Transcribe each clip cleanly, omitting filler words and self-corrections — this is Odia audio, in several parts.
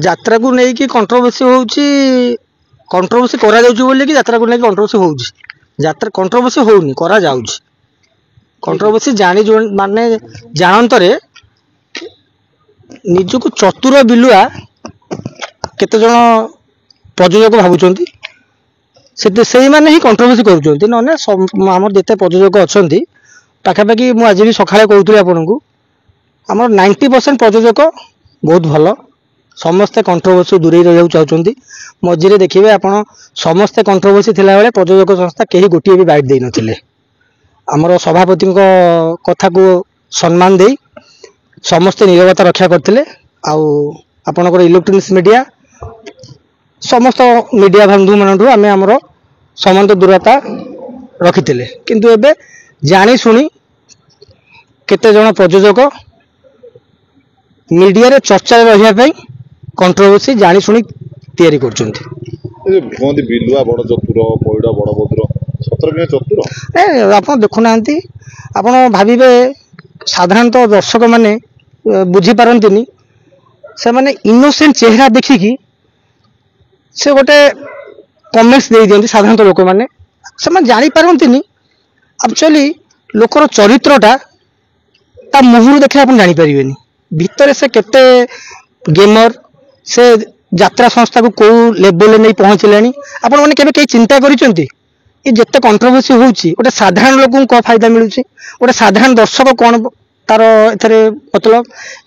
ଯାତ୍ରା କୁ ନେଇକି କଣ୍ଟ୍ରୋଭର୍ସି ହଉଛି, କଣ୍ଟ୍ରୋଭର୍ସି କରାଯାଉଛି ବୋଲି କି ଯାତ୍ରା କୁ ନେଇକି କଣ୍ଟ୍ରୋଭର୍ସି ହଉଛି। ଯାତ୍ରା କଣ୍ଟ୍ରୋଭର୍ସି ହଉନି, କରାଯାଉଛି। କଣ୍ଟ୍ରୋଭର୍ସି ମାନେ ଜାଣନ୍ତରେ ନିଜକୁ ଚତୁର ବିଲୁଆ କେତେ ଜଣ ପ୍ରଯୋଜକ ଭାବୁଛନ୍ତି, ସେଇମାନେ ହିଁ କଣ୍ଟ୍ରୋଭର୍ସି କରୁଛନ୍ତି। ନହେଲେ ଆମର ଯେତେ ପ୍ରଯୋଜକ ଅଛନ୍ତି ପାଖାପାଖି ମୁଁ ଆଜି ବି ସକାଳେ କହୁଥିଲି ଆପଣଙ୍କୁ, ଆମର 90% ପ୍ରଯୋଜକ ବହୁତ ଭଲ। ସମସ୍ତେ କଣ୍ଟ୍ରୋଭର୍ସି ଦୂରେଇ ରହିବାକୁ ଚାହୁଁଛନ୍ତି। ମଝିରେ ଦେଖିବେ ଆପଣ ସମସ୍ତେ କଣ୍ଟ୍ରୋଭର୍ସି ଥିଲାବେଳେ ପ୍ରଯୋଜକ ସଂସ୍ଥା କେହି ଗୋଟିଏ ବି ବାଇଟ୍ ଦେଇନଥିଲେ। ଆମର ସଭାପତିଙ୍କ କଥାକୁ ସମ୍ମାନ ଦେଇ ସମସ୍ତେ ନିରବତା ରକ୍ଷା କରିଥିଲେ। ଆଉ ଆପଣଙ୍କର ଇଲେକ୍ଟ୍ରୋନିକ୍ସ ମିଡ଼ିଆ ସମସ୍ତ ମିଡ଼ିଆ ବନ୍ଧୁମାନଙ୍କଠୁ ଆମେ ଆମର ସମାନ ଦୂରତା ରଖିଥିଲେ। କିନ୍ତୁ ଏବେ ଜାଣି ଶୁଣି କେତେ ଜଣ ପ୍ରଯୋଜକ ମିଡ଼ିଆରେ ଚର୍ଚ୍ଚାରେ ରହିବା ପାଇଁ କଣ୍ଟ୍ରୋଭର୍ସି ଜାଣି ଶୁଣି ତିଆରି କରୁଛନ୍ତି। କୁହନ୍ତି ବିଲୁଆ ବଡ଼ ଚତୁର, ପଇଡ଼ ବଡ଼ ଭଦ୍ର, ସତରେ ଚତୁର? ଆପଣ ଦେଖୁନାହାନ୍ତି, ଆପଣ ଭାବିବେ ସାଧାରଣତଃ ଦର୍ଶକମାନେ ବୁଝିପାରନ୍ତିନି, ସେମାନେ ଇନୋସେଣ୍ଟ ଚେହେରା ଦେଖିକି ସେ ଗୋଟେ କମେଣ୍ଟସ୍ ଦେଇଦିଅନ୍ତି। ସାଧାରଣତଃ ଲୋକମାନେ ସେମାନେ ଜାଣିପାରନ୍ତିନି ଆକ୍ଚୁଆଲି ଲୋକର ଚରିତ୍ରଟା ତା ମୁହଁରୁ ଦେଖିଲେ ଆପଣ ଜାଣିପାରିବେନି ଭିତରେ ସେ କେତେ ଗେମର, ସେ ଯାତ୍ରା ସଂସ୍ଥାକୁ କୋଉ ଲେଭେଲରେ ନେଇ ପହଞ୍ଚିଲାଣି। ଆପଣମାନେ କେବେ କେହି ଚିନ୍ତା କରିଛନ୍ତି ଏ ଯେତେ କଣ୍ଟ୍ରୋଭର୍ସି ହେଉଛି ଗୋଟେ ସାଧାରଣ ଲୋକଙ୍କୁ କ'ଣ ଫାଇଦା ମିଳୁଛି? ଗୋଟେ ସାଧାରଣ ଦର୍ଶକ କ'ଣ ତାର ଏଥିରେ ମତଲବ?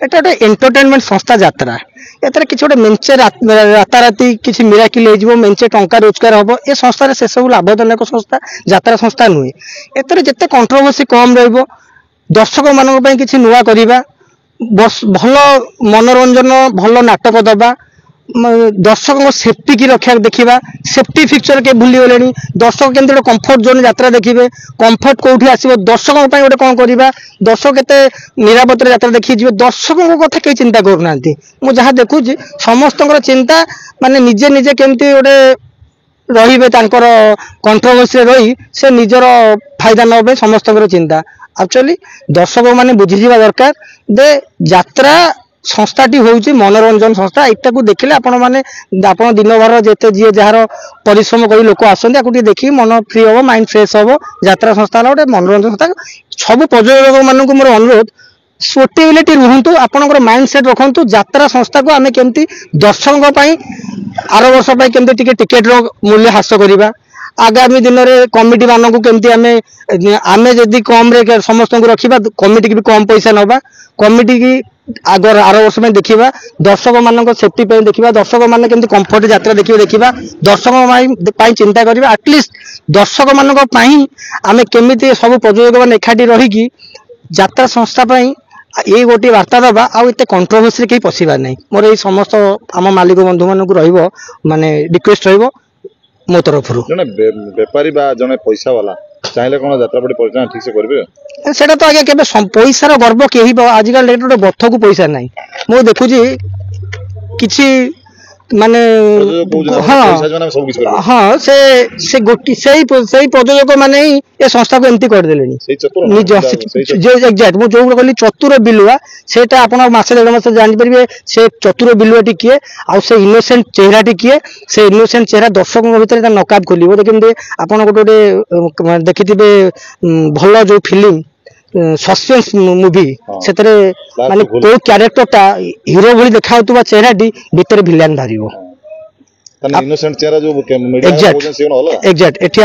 ଏଟା ଗୋଟେ ଏଣ୍ଟରଟେନମେଣ୍ଟ ସଂସ୍ଥା ଯାତ୍ରା। ଏଥିରେ କିଛି ଗୋଟେ ମେଞ୍ଚେ ରାତାରାତି କିଛି ମିରାକିଲ ହେଇଯିବ, ମେଞ୍ଚେ ଟଙ୍କା ରୋଜଗାର ହବ, ଏ ସଂସ୍ଥାରେ ସେସବୁ ଲାଭଜନକ ସଂସ୍ଥା ଯାତ୍ରା ସଂସ୍ଥା ନୁହେଁ। ଏଥିରେ ଯେତେ କଣ୍ଟ୍ରୋଭର୍ସି କମ୍ ରହିବ, ଦର୍ଶକମାନଙ୍କ ପାଇଁ କିଛି ନୂଆ କରିବା, ଭଲ ମନୋରଞ୍ଜନ, ଭଲ ନାଟକ ଦେବା, ଦର୍ଶକଙ୍କ ସେଫ୍ଟି କି ରକ୍ଷା ଦେଖିବା। ସେଫ୍ଟି ଫିକ୍ଚର କେ ଭୁଲିଗଲେଣି। ଦର୍ଶକ କେମିତି ଗୋଟେ କମ୍ଫର୍ଟ ଜୋନ୍ ଯାତ୍ରା ଦେଖିବେ, କମ୍ଫର୍ଟ କୋଉଠି ଆସିବ, ଦର୍ଶକଙ୍କ ପାଇଁ ଗୋଟେ କ'ଣ କରିବା, ଦର୍ଶକ କେତେ ନିରାପତ୍ତାରେ ଯାତ୍ରା ଦେଖିକି ଯିବେ, ଦର୍ଶକଙ୍କ କଥା କେହି ଚିନ୍ତା କରୁନାହାନ୍ତି। ମୁଁ ଯାହା ଦେଖୁଛି ସମସ୍ତଙ୍କର ଚିନ୍ତା ମାନେ ନିଜେ ନିଜେ କେମିତି ଗୋଟେ ରହିବେ, ତାଙ୍କର କଣ୍ଟ୍ରୋଭର୍ସିରେ ରହି ସେ ନିଜର ଫାଇଦା ନେବା ପାଇଁ ସମସ୍ତଙ୍କର ଚିନ୍ତା। ଆକ୍ଚୁଆଲି ଦର୍ଶକ ମାନେ ବୁଝିଯିବା ଦରକାର ଯେ ଯାତ୍ରା ସଂସ୍ଥାଟି ହେଉଛି ମନୋରଞ୍ଜନ ସଂସ୍ଥା। ଏଇଟାକୁ ଦେଖିଲେ ଆପଣ ଦିନଭର ଯେତେ ଯିଏ ଯାହାର ପରିଶ୍ରମ କରି ଲୋକ ଆସନ୍ତି, ଆକୁ ଟିକେ ଦେଖିକି ମନ ଫ୍ରି ହବ, ମାଇଣ୍ଡ ଫ୍ରେଶ ହବ। ଯାତ୍ରା ସଂସ୍ଥା ହେଲା ଗୋଟେ ମନୋରଞ୍ଜନ ସଂସ୍ଥା। ସବୁ ପ୍ରଯୋଜକ ମାନଙ୍କୁ ମୋର ଅନୁରୋଧ, ସ୍ପୋର୍ଟିବିଲିଟି ରୁହନ୍ତୁ, ଆପଣଙ୍କର ମାଇଣ୍ଡ ସେଟ୍ ରଖନ୍ତୁ। ଯାତ୍ରା ସଂସ୍ଥାକୁ ଆମେ କେମିତି ଦର୍ଶକଙ୍କ ପାଇଁ ଆର ବର୍ଷ ପାଇଁ କେମିତି ଟିକେ ଟିକେଟର ମୂଲ୍ୟ ହ୍ରାସ କରିବା, ଆଗାମୀ ଦିନରେ କମିଟି ମାନଙ୍କୁ କେମିତି ଆମେ ଯଦି କମରେ ସମସ୍ତଙ୍କୁ ରଖିବା, କମିଟିକି ବି କମ ପଇସା ନେବା, କମିଟିକି ଆର ବର୍ଷ ପାଇଁ ଦେଖିବା, ଦର୍ଶକ ମାନଙ୍କ ସେଫ୍ଟି ପାଇଁ ଦେଖିବା, ଦର୍ଶକ ମାନେ କେମିତି କମ୍ଫର୍ଟ ଯାତ୍ରା ଦେଖିବା, ଦର୍ଶକ ପାଇଁ ଚିନ୍ତା କରିବା। ଆଟଲିଷ୍ଟ ଦର୍ଶକ ମାନଙ୍କ ପାଇଁ ଆମେ କେମିତି ସବୁ ପ୍ରଯୋଜକ ମାନେ ଏକାଠି ରହିକି ଯାତ୍ରା ସଂସ୍ଥା ପାଇଁ ଏଇ ଗୋଟିଏ ବାର୍ତ୍ତା ଦେବା, ଆଉ ଏତେ କଣ୍ଟ୍ରୋଭର୍ସିରେ କେହି ପଶିବାର ନାହିଁ। ମୋର ଏଇ ସମସ୍ତ ଆମ ମାଲିକ ବନ୍ଧୁ ମାନଙ୍କୁ ରହିବ ରିକ୍ୱେଷ୍ଟ ରହିବ ମୋ ତରଫରୁ। ଜଣେ ବେପାରୀ ବା ଜଣେ ପଇସା ବାଲା ଚାହିଁଲେ କ'ଣ ଯାତ୍ରା ପାର୍ଟି ପରିଚାଳନା ଠିକ ସେ କରିବେ? ସେଟା ତ ଆଜ୍ଞା କେବେ ପଇସାର ଗର୍ବ କେହି, ଆଜିକାଲି ଡେଟ୍ ଗୋଟେ ବଥକୁ ପଇସା ନାହିଁ। ମୁଁ ଦେଖୁଛି କିଛି ସେଇ ପ୍ରଯୋଜକ ମାନେ ହିଁ ଏ ସଂସ୍ଥାକୁ ଏମିତି କରିଦେଲେଣି। ମୁଁ ଯୋଉ କହିଲି ଚତୁର ବିଲୁଆ, ସେଇଟା ଆପଣ ମାସେ ଦେଢ଼ ମାସ ଜାଣିପାରିବେ ସେ ଚତୁର ବିଲୁଆଟି କିଏ, ଆଉ ସେ ଇନୋସେଣ୍ଟ ଚେହେରାଟି କିଏ। ସେ ଇନୋସେଣ୍ଟ ଚେହେରା ଦର୍ଶକଙ୍କ ଭିତରେ ତା ନକାବ ଖୋଲିବ। ଦେଖନ୍ତି ଆପଣ ଗୋଟେ ଦେଖିଥିବେ ଭଲ ଯୋଉ ଫିଲ୍ମ ସସ୍ପେନ୍ସ ମୁଭି, ସେଥିରେ କୋଉ କ୍ୟାରେକ୍ଟରଟା ହିରୋ ଭଳି ଦେଖାଯାଉଥିବା ଚେହେରାଟି ଭିତରେ ଭିଲିଆନ ବାହାରିବ। ଏକ୍ଜାକ୍ଟ ଏଠି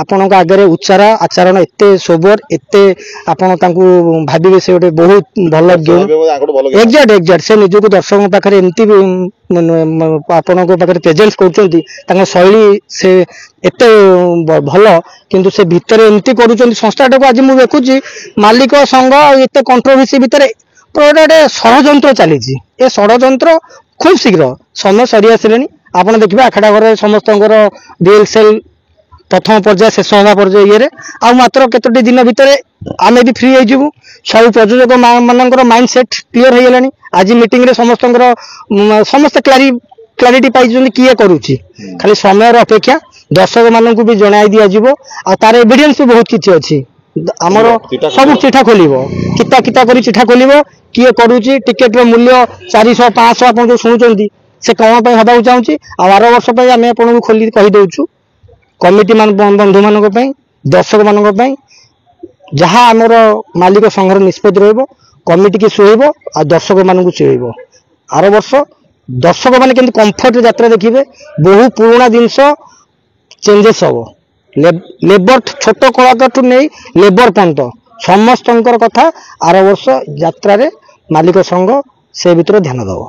ଆପଣଙ୍କ ଆଗରେ ଉଚ୍ଚାର ଆଚରଣ ଏତେ ସୋବର, ଏତେ ଆପଣ ତାଙ୍କୁ ଭାବିବେ ସେ ଗୋଟେ ବହୁତ ଭଲ ଗେମ୍। ଏକ୍ଜାକ୍ଟ ସେ ନିଜକୁ ଦର୍ଶକଙ୍କ ପାଖରେ ଏମିତି ଆପଣଙ୍କ ପାଖରେ ପ୍ରେଜେନ୍ସ କରୁଛନ୍ତି, ତାଙ୍କ ଶୈଳୀ ସେ ଏତେ ଭଲ, କିନ୍ତୁ ସେ ଭିତରେ ଏମିତି କରୁଛନ୍ତି ସଂସ୍ଥାଟାକୁ। ଆଜି ମୁଁ ଦେଖୁଛି ମାଲିକ ସଂଘ ଆଉ ଏତେ କଣ୍ଟ୍ରୋଭର୍ସି ଭିତରେ ଗୋଟେ ଷଡ଼ଯନ୍ତ୍ର ଚାଲିଛି। ଏ ଷଡ଼ଯନ୍ତ୍ର ଖୁବ୍ ଶୀଘ୍ର ସମୟ ସରି ଆସିଲେଣି। ଆପଣ ଦେଖିବେ ଆଖଡ଼ା ଘରେ ସମସ୍ତଙ୍କର ରିହର୍ସାଲ ପ୍ରଥମ ପର୍ଯ୍ୟାୟ ଶେଷ ହେବା ପର୍ଯ୍ୟାୟ ଇଏରେ ଆଉ ମାତ୍ର କେତୋଟି ଦିନ ଭିତରେ ଆମେ ବି ଫ୍ରି ହେଇଯିବୁ। ସବୁ ପ୍ରଯୋଜକ ମାନଙ୍କର ମାଇଣ୍ଡ ସେଟ୍ କ୍ଲିୟର ହେଇଗଲାଣି। ଆଜି ମିଟିଂରେ ସମସ୍ତେ କ୍ଲାରିଟି ପାଇଛନ୍ତି କିଏ କରୁଛି, ଖାଲି ସମୟର ଅପେକ୍ଷା। ଦର୍ଶକ ମାନଙ୍କୁ ବି ଜଣାଇ ଦିଆଯିବ, ଆଉ ତାର ଏଭିଡେନ୍ସ ବି ବହୁତ କିଛି ଅଛି। ଆମର ସବୁ ଚିଠା ଖୋଲିବ କିତା କିତା କରି ଚିଠା ଖୋଲିବ କିଏ କରୁଛି ଟିକେଟର ମୂଲ୍ୟ 400 500 ଆପଣ ଯୋଉ ଶୁଣୁଛନ୍ତି ସେ କଣ ପାଇଁ ହେବାକୁ ଚାହୁଁଛି ଆଉ 12 ବର୍ଷ ପାଇଁ ଆମେ ଆପଣଙ୍କୁ ଖୋଲି କହିଦଉଛୁ କମିଟି ବନ୍ଧୁ ମାନଙ୍କ ପାଇଁ ଦର୍ଶକ ମାନଙ୍କ ପାଇଁ ଯାହା ଆମର ମାଲିକ ସଂଘର ନିଷ୍ପତ୍ତି ରହିବ କମିଟି କି ଶୁଣେଇବ ଆଉ ଦର୍ଶକ ମାନଙ୍କୁ ଶୁଣେଇବ 12 ବର୍ଷ ଦର୍ଶକ ମାନେ କେମିତି କମ୍ଫର୍ଟ ଯାତ୍ରା ଦେଖିବେ ବହୁ ପୁରୁଣା ଜିନିଷ ଚେଞ୍ଜେସ୍ ହବ ଲେବର ଛୋଟ କଳାକାରଠୁ ନେଇ ଲେବର ପର୍ଯ୍ୟନ୍ତ ସମସ୍ତଙ୍କର କଥା 12 ବର୍ଷ ଯାତ୍ରାରେ ମାଲିକ ସଂଘ ସେ ଭିତରେ ଧ୍ୟାନ ଦବ।